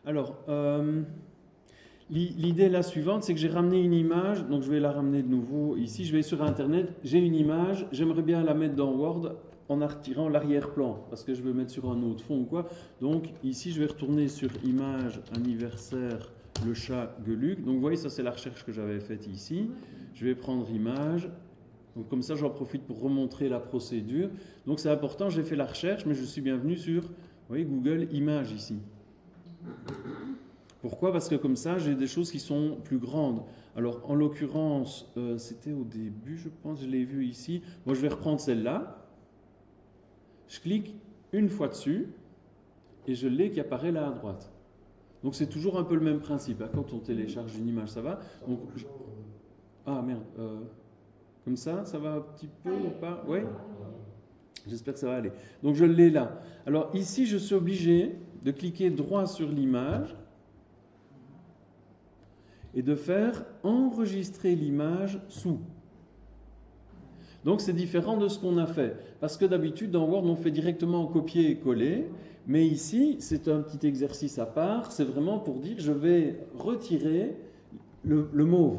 Alors, l'idée la suivante, c'est que j'ai ramené une image, donc je vais la ramener de nouveau ici. Je vais sur Internet, j'ai une image, j'aimerais bien la mettre dans Word en retirant l'arrière-plan, parce que je vais mettre sur un autre fond ou quoi. Donc ici, je vais retourner sur Image anniversaire, le chat Gueuluc. Donc vous voyez, ça c'est la recherche que j'avais faite ici. Je vais prendre Image. Donc comme ça, j'en profite pour remontrer la procédure. Donc c'est important, j'ai fait la recherche, mais je suis bienvenu sur, vous voyez, Google Images ici. Pourquoi? Parce que comme ça, j'ai des choses qui sont plus grandes. Alors, en l'occurrence, c'était au début, je pense, je l'ai vu ici. Moi, je vais reprendre celle-là. Je clique une fois dessus et je l'ai qui apparaît là à droite. Donc, c'est toujours un peu le même principe. Hein. Quand on télécharge une image, ça va. Donc, ah merde. Comme ça va un petit peu ou pas? Oui? J'espère que ça va aller. Donc, je l'ai là. Alors, ici, je suis obligé de cliquer droit sur l'image et de faire enregistrer l'image sous. Donc c'est différent de ce qu'on a fait, parce que d'habitude dans Word on fait directement copier et coller, mais ici c'est un petit exercice à part, c'est vraiment pour dire je vais retirer le mauve.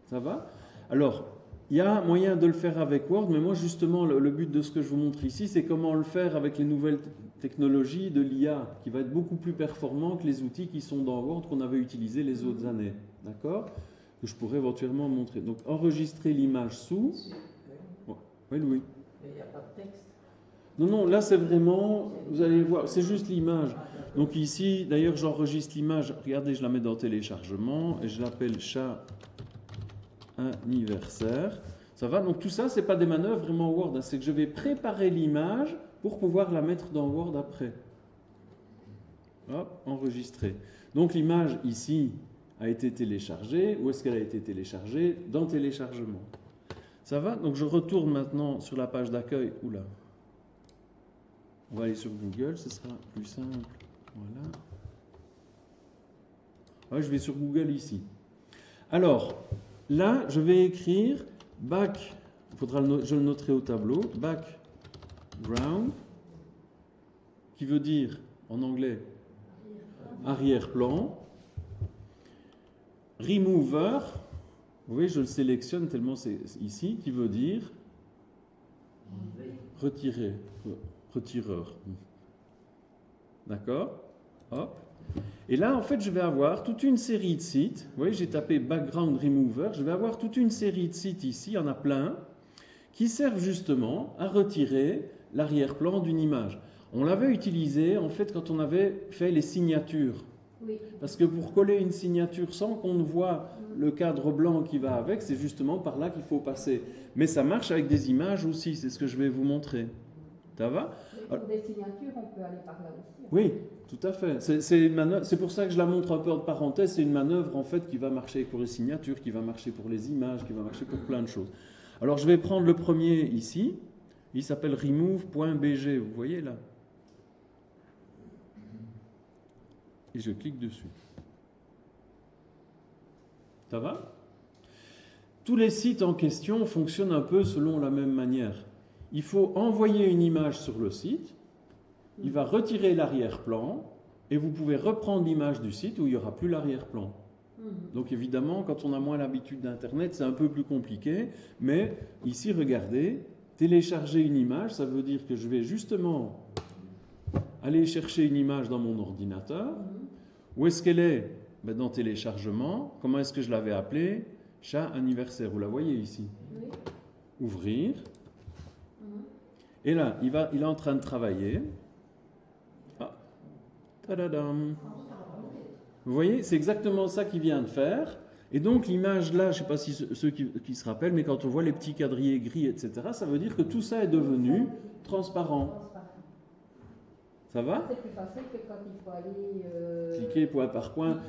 Ça va? Alors, il y a moyen de le faire avec Word, mais moi justement le but de ce que je vous montre ici, c'est comment le faire avec les nouvelles technologies de l'IA, qui va être beaucoup plus performant que les outils qui sont dans Word qu'on avait utilisés les autres années. D'accord? Que je pourrais éventuellement montrer. Donc enregistrer l'image sous. Oui, Louis. Mais il n'y a pas de texte. Non, non, là c'est vraiment, vous allez voir, c'est juste l'image. Donc ici, d'ailleurs j'enregistre l'image, regardez, je la mets dans téléchargement, et je l'appelle chat anniversaire. Ça va? Donc tout ça, c'est pas des manœuvres vraiment Word, hein. C'est que je vais préparer l'image pour pouvoir la mettre dans Word après. Hop, enregistrer. Donc l'image ici a été téléchargée. Où est-ce qu'elle a été téléchargée? Dans téléchargement. Ça va? Donc je retourne maintenant sur la page d'accueil. Oula. On va aller sur Google, ce sera plus simple. Voilà. Ouais, je vais sur Google ici. Alors, là, je vais écrire back, je le noterai au tableau, background, qui veut dire en anglais arrière-plan, remover, vous voyez, je le sélectionne tellement c'est ici, qui veut dire retirer, retireur. D'accord? Hop. Et là, en fait, je vais avoir toute une série de sites. Vous voyez, j'ai tapé Background Remover. Je vais avoir toute une série de sites ici, il y en a plein, qui servent justement à retirer l'arrière-plan d'une image. On l'avait utilisé, en fait, quand on avait fait les signatures. Oui. Parce que pour coller une signature sans qu'on ne voit le cadre blanc qui va avec, c'est justement par là qu'il faut passer. Mais ça marche avec des images aussi, c'est ce que je vais vous montrer. Ça va? Pour des signatures, on peut aller par là aussi. Oui, tout à fait. C'est pour ça que je la montre un peu en parenthèse. C'est une manœuvre en fait qui va marcher pour les signatures, qui va marcher pour les images, qui va marcher pour plein de choses. Alors je vais prendre le premier ici. Il s'appelle remove.bg. Vous voyez là? Et je clique dessus. Ça va? Tous les sites en question fonctionnent un peu selon la même manière. Il faut envoyer une image sur le site, il va retirer l'arrière-plan, et vous pouvez reprendre l'image du site où il n'y aura plus l'arrière-plan. Donc évidemment, quand on a moins l'habitude d'Internet, c'est un peu plus compliqué, mais ici, regardez, télécharger une image, ça veut dire que je vais justement aller chercher une image dans mon ordinateur. Où est-ce qu'elle est? Ben, dans téléchargement. Comment est-ce que je l'avais appelée? Chat anniversaire, vous la voyez ici. Oui. Ouvrir. Et là, il est en train de travailler. Ah. Tadadam. Vous voyez, c'est exactement ça qu'il vient de faire. Et donc l'image là, je ne sais pas si ceux qui se rappellent, mais quand on voit les petits quadrillés gris, etc., ça veut dire que tout ça est devenu transparent. Ça va? C'est plus facile que quand il faut aller cliquer point par point.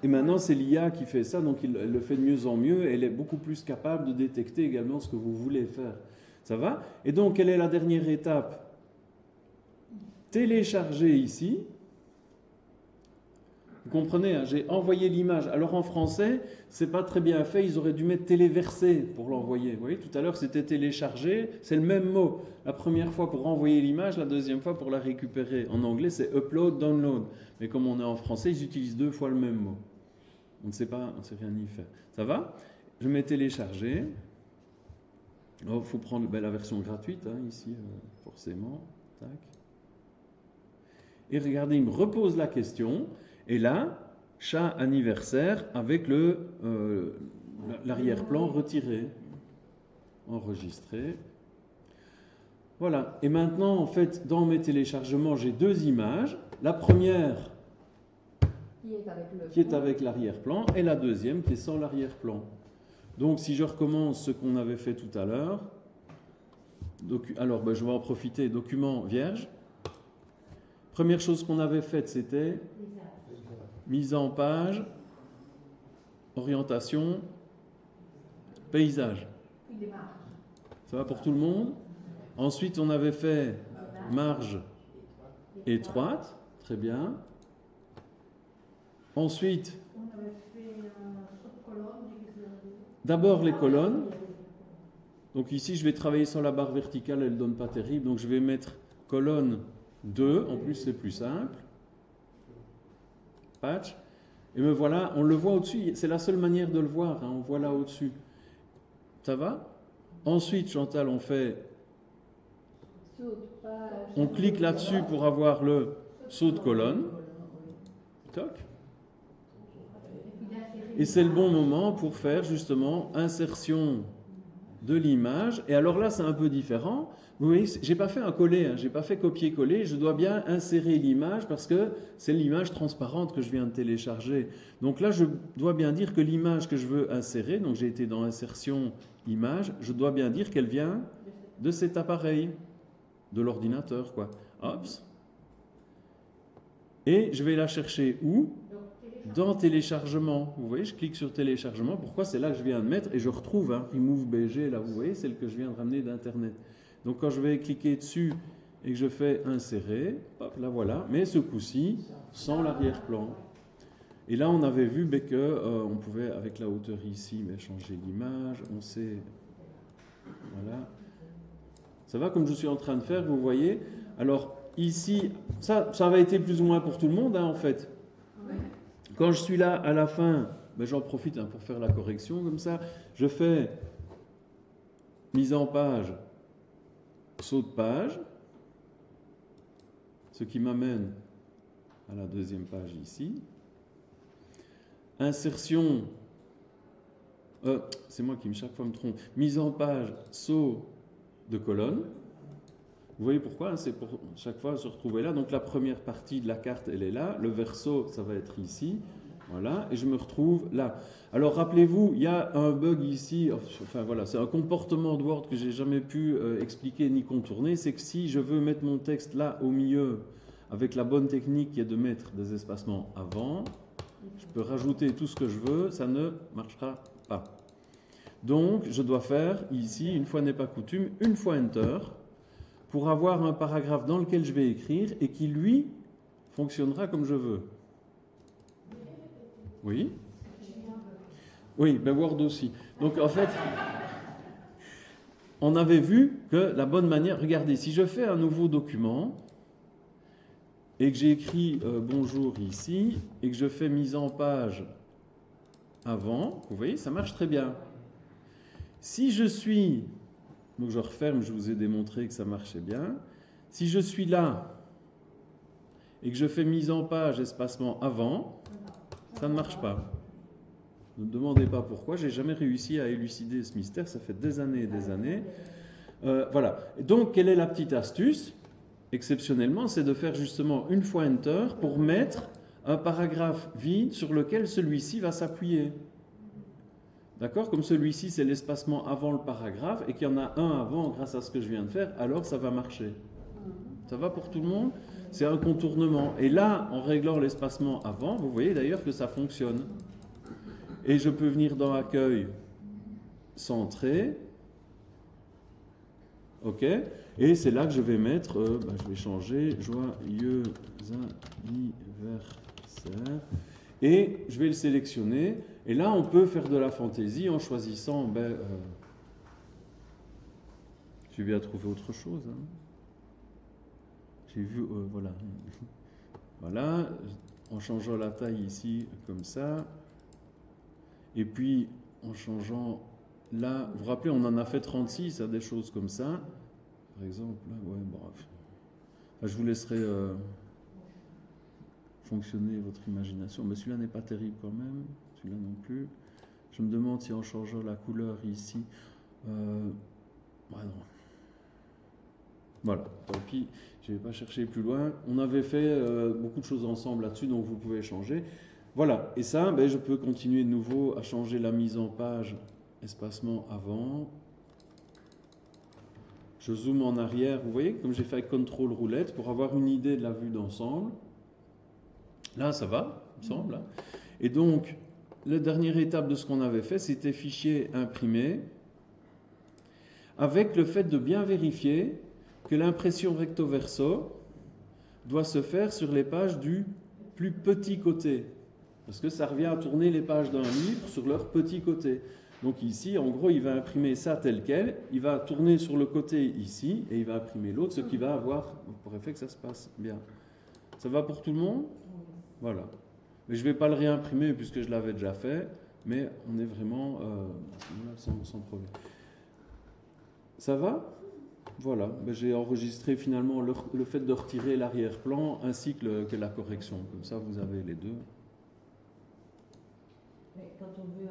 Et maintenant, c'est l'IA qui fait ça, donc elle le fait de mieux en mieux. Elle est beaucoup plus capable de détecter également ce que vous voulez faire. Ça va? Et donc, quelle est la dernière étape? Télécharger ici. Vous comprenez, hein, j'ai envoyé l'image. Alors en français, c'est pas très bien fait, ils auraient dû mettre téléversé pour l'envoyer. Vous voyez, tout à l'heure c'était téléchargé, c'est le même mot. La première fois pour envoyer l'image, la deuxième fois pour la récupérer. En anglais, c'est upload, download. Mais comme on est en français, ils utilisent 2 fois le même mot. On ne sait pas, on ne sait rien y faire. Ça va? Je mets télécharger. Il faut prendre la version gratuite, hein, ici, forcément. Tac. Et regardez, il me repose la question. Et là, chat anniversaire avec l'arrière-plan retiré, enregistré. Voilà. Et maintenant, en fait, dans mes téléchargements, j'ai 2 images. La première qui est avec l'arrière-plan et la deuxième qui est sans l'arrière-plan. Donc, si je recommence ce qu'on avait fait tout à l'heure, alors je vais en profiter. Document vierge. Première chose qu'on avait faite, c'était mise en page, orientation, paysage. Ça va pour tout le monde? Ensuite, on avait fait marge étroite. Très bien. Ensuite, d'abord les colonnes. Donc ici, je vais travailler sur la barre verticale, elle ne donne pas terrible. Donc je vais mettre colonne 2, en plus c'est plus simple. Patch. Et me voilà, on le voit au-dessus, c'est la seule manière de le voir, hein, on voit là au-dessus. Ça va? Ensuite, Chantal, on fait... On clique là-dessus pour avoir le saut de colonne. Toc. Et c'est le bon moment pour faire justement insertion de l'image. Et alors là, c'est un peu différent. Vous voyez, j'ai pas fait un coller, hein, j'ai pas fait copier-coller. Je dois bien insérer l'image parce que c'est l'image transparente que je viens de télécharger. Donc là, je dois bien dire que l'image que je veux insérer, donc j'ai été dans insertion image, je dois bien dire qu'elle vient de cet appareil, de l'ordinateur, quoi. Hops. Et je vais la chercher où? Dans téléchargement. Vous voyez, je clique sur téléchargement. Pourquoi? C'est là que je viens de mettre et je retrouve Remove BG, là, vous voyez, celle que je viens de ramener d'Internet. Donc quand je vais cliquer dessus et que je fais insérer, hop, là voilà, mais ce coup-ci, sans l'arrière-plan. Et là, on avait vu que on pouvait, avec la hauteur ici, mais changer l'image. On sait... Voilà. Ça va comme je suis en train de faire, vous voyez? Alors, ici, ça va été plus ou moins pour tout le monde, hein, en fait. Quand je suis là à la fin, j'en profite pour faire la correction, comme ça, je fais mise en page, saut de page, ce qui m'amène à la deuxième page ici. Insertion, c'est moi qui chaque fois me trompe, mise en page, saut de colonne. Vous voyez pourquoi, hein, c'est pour chaque fois se retrouver là. Donc la première partie de la carte, elle est là. Le verso, ça va être ici. Voilà, et je me retrouve là. Alors rappelez-vous, il y a un bug ici, enfin voilà, c'est un comportement de Word que j'ai jamais pu expliquer ni contourner. C'est que si je veux mettre mon texte là au milieu, avec la bonne technique qui est de mettre des espacements avant, je peux rajouter tout ce que je veux, ça ne marchera pas. Donc je dois faire ici, une fois n'est pas coutume, une fois Enter, pour avoir un paragraphe dans lequel je vais écrire et qui, lui, fonctionnera comme je veux. Oui? Oui, Word aussi. Donc, en fait, on avait vu que la bonne manière... Regardez, si je fais un nouveau document et que j'ai écrit bonjour ici et que je fais mise en page avant, vous voyez, ça marche très bien. Si je suis... Donc je referme, je vous ai démontré que ça marchait bien. Si je suis là et que je fais mise en page, espacement avant, ça ne marche pas. Ne me demandez pas pourquoi, j'ai jamais réussi à élucider ce mystère, ça fait des années et des années. Voilà. Et donc, quelle est la petite astuce? Exceptionnellement, c'est de faire justement une fois Enter pour mettre un paragraphe vide sur lequel celui-ci va s'appuyer. D'accord? Comme celui-ci, c'est l'espacement avant le paragraphe et qu'il y en a un avant grâce à ce que je viens de faire, alors ça va marcher. Ça va pour tout le monde? C'est un contournement. Et là, en réglant l'espacement avant, vous voyez d'ailleurs que ça fonctionne. Et je peux venir dans Accueil, Centrer. OK? Et c'est là que je vais mettre, je vais changer Joyeux anniversaire. Et je vais le sélectionner. Et là, on peut faire de la fantaisie en choisissant... j'ai bien trouvé autre chose. Hein. J'ai vu... voilà. Voilà. En changeant la taille ici, comme ça. Et puis, en changeant... Là, vous vous rappelez, on en a fait 36, des choses comme ça. Par exemple, là, ouais, bref. Enfin, je vous laisserai fonctionner votre imagination. Mais celui-là n'est pas terrible quand même. Celui-là non plus. Je me demande si en changeant la couleur ici... non. Voilà, tant pis, je ne vais pas chercher plus loin. On avait fait beaucoup de choses ensemble là-dessus, donc vous pouvez changer. Voilà, et ça, je peux continuer de nouveau à changer la mise en page, espacement avant. Je zoome en arrière, vous voyez, comme j'ai fait avec CTRL roulette, pour avoir une idée de la vue d'ensemble. Là, ça va, il me semble. Hein. Et donc, la dernière étape de ce qu'on avait fait, c'était fichier imprimé, avec le fait de bien vérifier que l'impression recto verso doit se faire sur les pages du plus petit côté. Parce que ça revient à tourner les pages d'un livre sur leur petit côté. Donc ici, en gros, il va imprimer ça tel quel, il va tourner sur le côté ici, et il va imprimer l'autre, ce qui va avoir pour effet que ça se passe bien. Ça va pour tout le monde? Voilà. Mais je ne vais pas le réimprimer puisque je l'avais déjà fait, mais on est vraiment sans problème. Ça va? Voilà, j'ai enregistré finalement le fait de retirer l'arrière-plan ainsi que la correction. Comme ça, vous avez les deux. Mais quand on veut